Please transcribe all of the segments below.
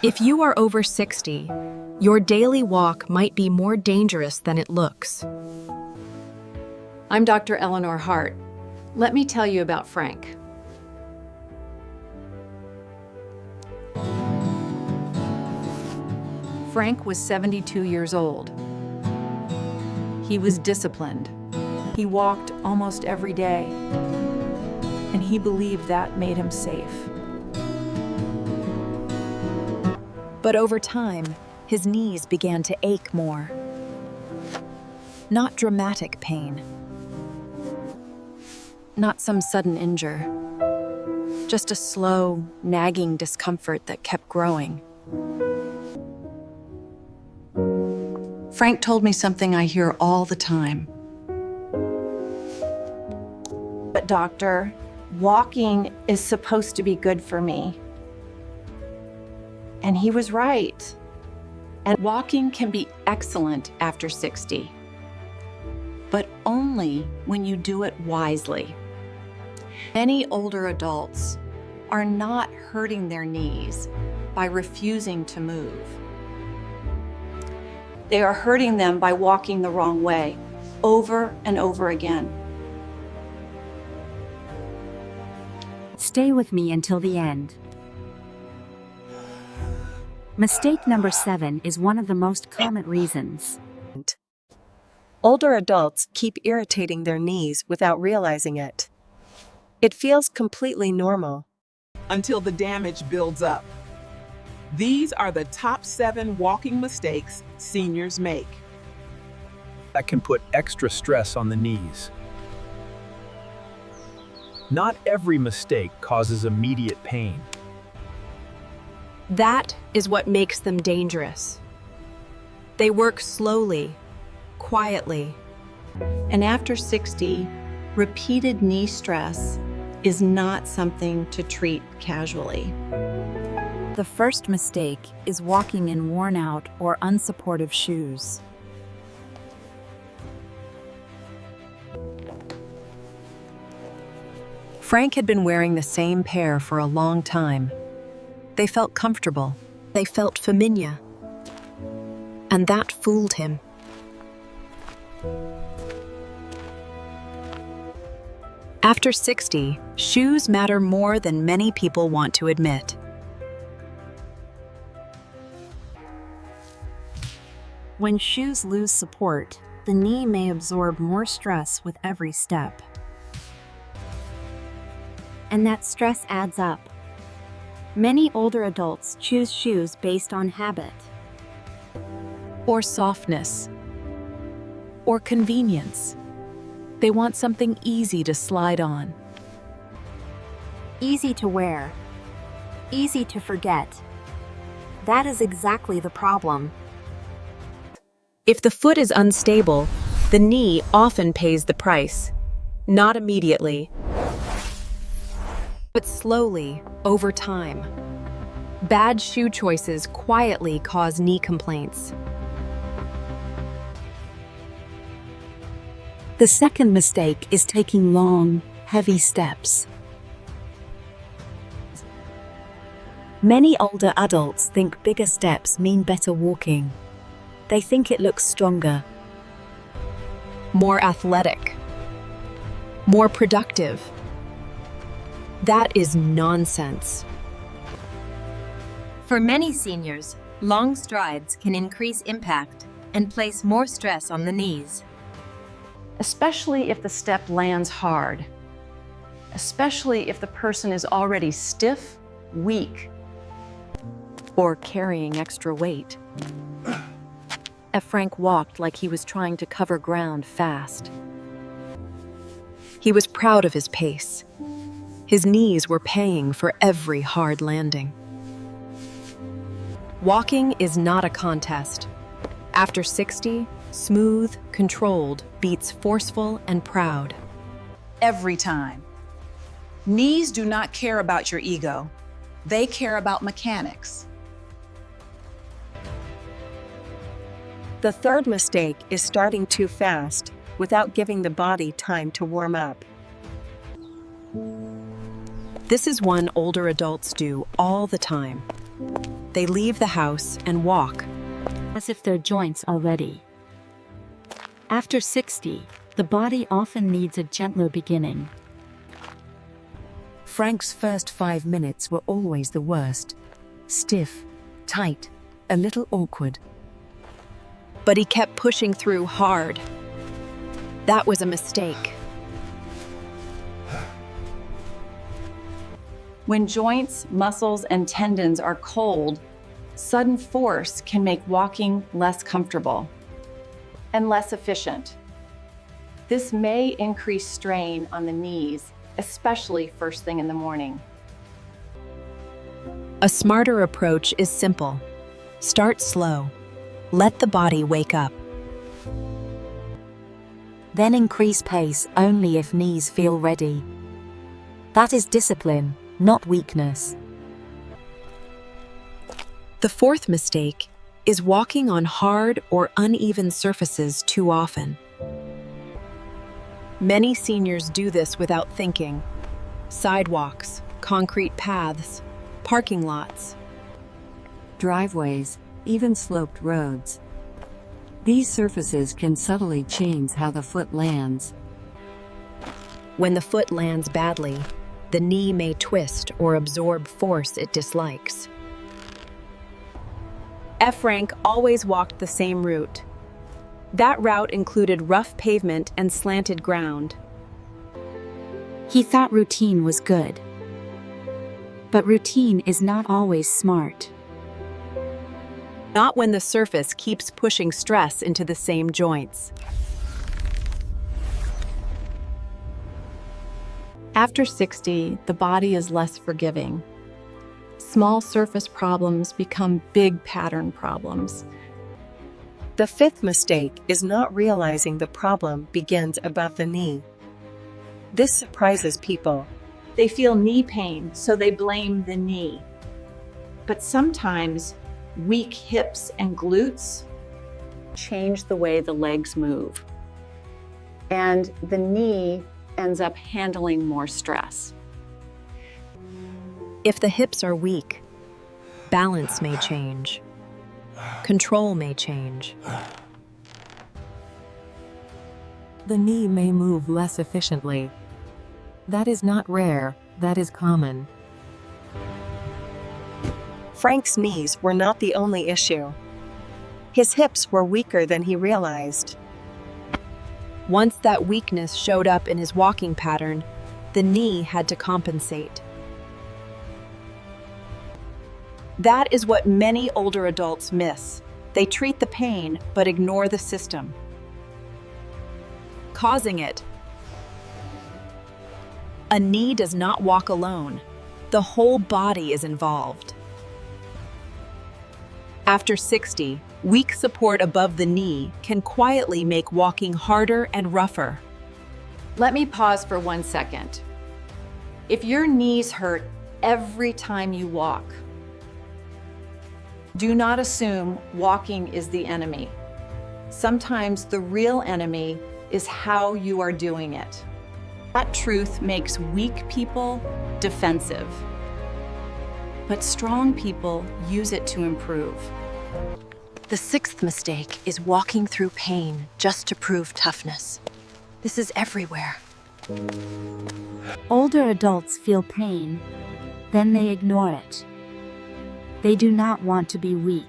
If you are over 60, your daily walk might be more dangerous than it looks. I'm Dr. Eleanor Hart. Let me tell you about Frank. Frank was 72 years old. He was disciplined. He walked almost every day, and he believed that made him safe. But over time, his knees began to ache more. Not dramatic pain. Not some sudden injury. Just a slow, nagging discomfort that kept growing. Frank told me something I hear all the time. But doctor, walking is supposed to be good for me. And he was right. And walking can be excellent after 60, but only when you do it wisely. Many older adults are not hurting their knees by refusing to move. They are hurting them by walking the wrong way, over and over again. Stay with me until the end. Mistake number 7 is one of the most common reasons. Older adults keep irritating their knees without realizing it. It feels completely normal. Until the damage builds up. These are the top 7 walking mistakes seniors make. That can put extra stress on the knees. Not every mistake causes immediate pain. That is what makes them dangerous. They work slowly, quietly. And after 60, repeated knee stress is not something to treat casually. The first mistake is walking in worn-out or unsupportive shoes. Frank had been wearing the same pair for a long time. They felt comfortable. They felt familiar. And that fooled him. After 60, shoes matter more than many people want to admit. When shoes lose support, the knee may absorb more stress with every step. And that stress adds up. Many older adults choose shoes based on habit. Or softness. Or convenience. They want something easy to slide on. Easy to wear. Easy to forget. That is exactly the problem. If the foot is unstable, the knee often pays the price. Not immediately, but slowly, over time. Bad shoe choices quietly cause knee complaints. The second mistake is taking long, heavy steps. Many older adults think bigger steps mean better walking. They think it looks stronger, More athletic. More productive. That is nonsense. For many seniors, long strides can increase impact and place more stress on the knees. Especially if the step lands hard. Especially if the person is already stiff, weak, Or carrying extra weight. Frank walked like he was trying to cover ground fast. He was proud of his pace. His knees were paying for every hard landing. Walking is not a contest. After 60, smooth, controlled beats forceful and proud. Every time. Knees do not care about your ego. They care about mechanics. The third mistake is starting too fast without giving the body time to warm up. This is one older adults do all the time. they leave the house and walk. As if their joints are ready. After 60, the body often needs a gentler beginning. Frank's first 5 minutes were always the worst. Stiff, tight, a little awkward. But he kept pushing through hard. That was a mistake. When joints, muscles, and tendons are cold, sudden force can make walking less comfortable and less efficient. This may increase strain on the knees, especially first thing in the morning. A smarter approach is simple. Start slow. Let the body wake up. Then increase pace only if knees feel ready. That is discipline, not weakness. The fourth mistake is walking on hard or uneven surfaces too often. Many seniors do this without thinking. Sidewalks, concrete paths, parking lots. Driveways, even sloped roads. These surfaces can subtly change how the foot lands. When the foot lands badly, the knee may twist or absorb force it dislikes. Frank always walked the same route. That route included rough pavement and slanted ground. He thought routine was good. But routine is not always smart. Not when the surface keeps pushing stress into the same joints. After 60, the body is less forgiving. Small surface problems become big pattern problems. The fifth mistake is not realizing the problem begins above the knee. This surprises people. They feel knee pain, so they blame the knee. But sometimes weak hips and glutes change the way the legs move. And the knee ends up handling more stress. If the hips are weak, balance may change. Control may change. The knee may move less efficiently. That is not rare, that is common. Frank's knees were not the only issue. His hips were weaker than he realized. Once that weakness showed up in his walking pattern, the knee had to compensate. That is what many older adults miss. They treat the pain, but ignore the system causing it. A knee does not walk alone. The whole body is involved. After 60, weak support above the knee can quietly make walking harder and rougher. Let me pause for 1 second. If your knees hurt every time you walk, do not assume walking is the enemy. Sometimes the real enemy is how you are doing it. That truth makes weak people defensive, but strong people use it to improve. The sixth mistake is walking through pain just to prove toughness. This is everywhere. Older adults feel pain, then they ignore it. They do not want to be weak.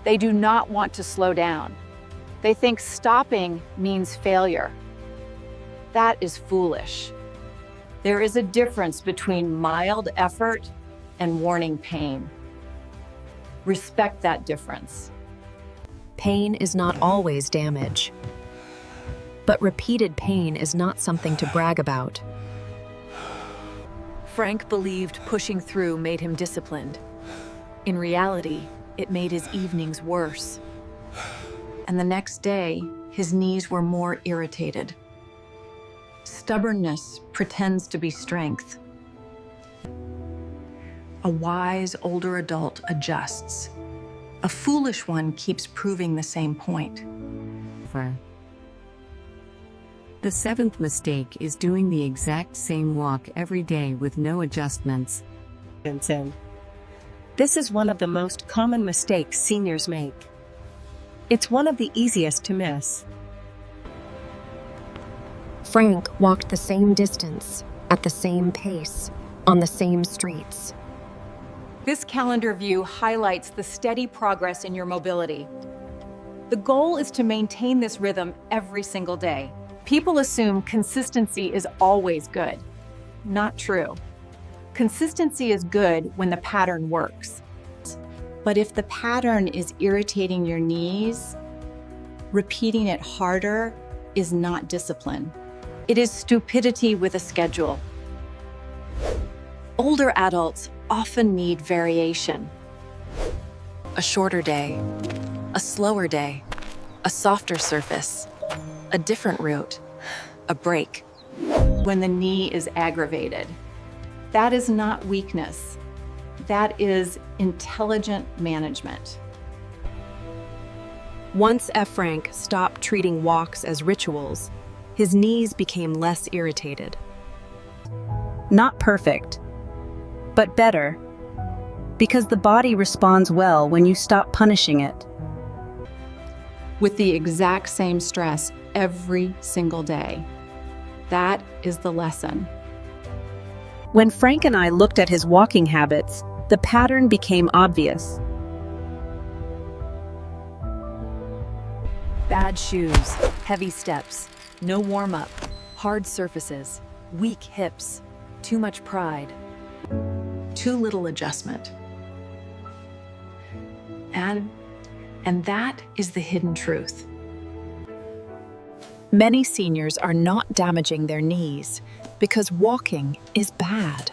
They do not want to slow down. They think stopping means failure. That is foolish. There is a difference between mild effort and warning pain. Respect that difference. Pain is not always damage. But repeated pain is not something to brag about. Frank believed pushing through made him disciplined. In reality, it made his evenings worse. And the next day, his knees were more irritated. Stubbornness pretends to be strength. A wise older adult adjusts. A foolish one keeps proving the same point. The seventh mistake is doing the exact same walk every day with no adjustments. This is one of the most common mistakes seniors make. It's one of the easiest to miss. Frank walked the same distance, at the same pace, on the same streets. This calendar view highlights the steady progress in your mobility. The goal is to maintain this rhythm every single day. People assume consistency is always good. Not true. Consistency is good when the pattern works. But if the pattern is irritating your knees, repeating it harder is not discipline. It is stupidity with a schedule. Older adults often need variation. A shorter day, a slower day, a softer surface, a different route, a break. When the knee is aggravated, that is not weakness. That is intelligent management. Once F. Frank stopped treating walks as rituals, his knees became less irritated. Not perfect, but better, because the body responds well when you stop punishing it. With the exact same stress every single day. That is the lesson. When Frank and I looked at his walking habits, the pattern became obvious. Bad shoes, heavy steps, no warm-up, hard surfaces, weak hips, too much pride, too little adjustment. And that is the hidden truth. Many seniors are not damaging their knees because walking is bad.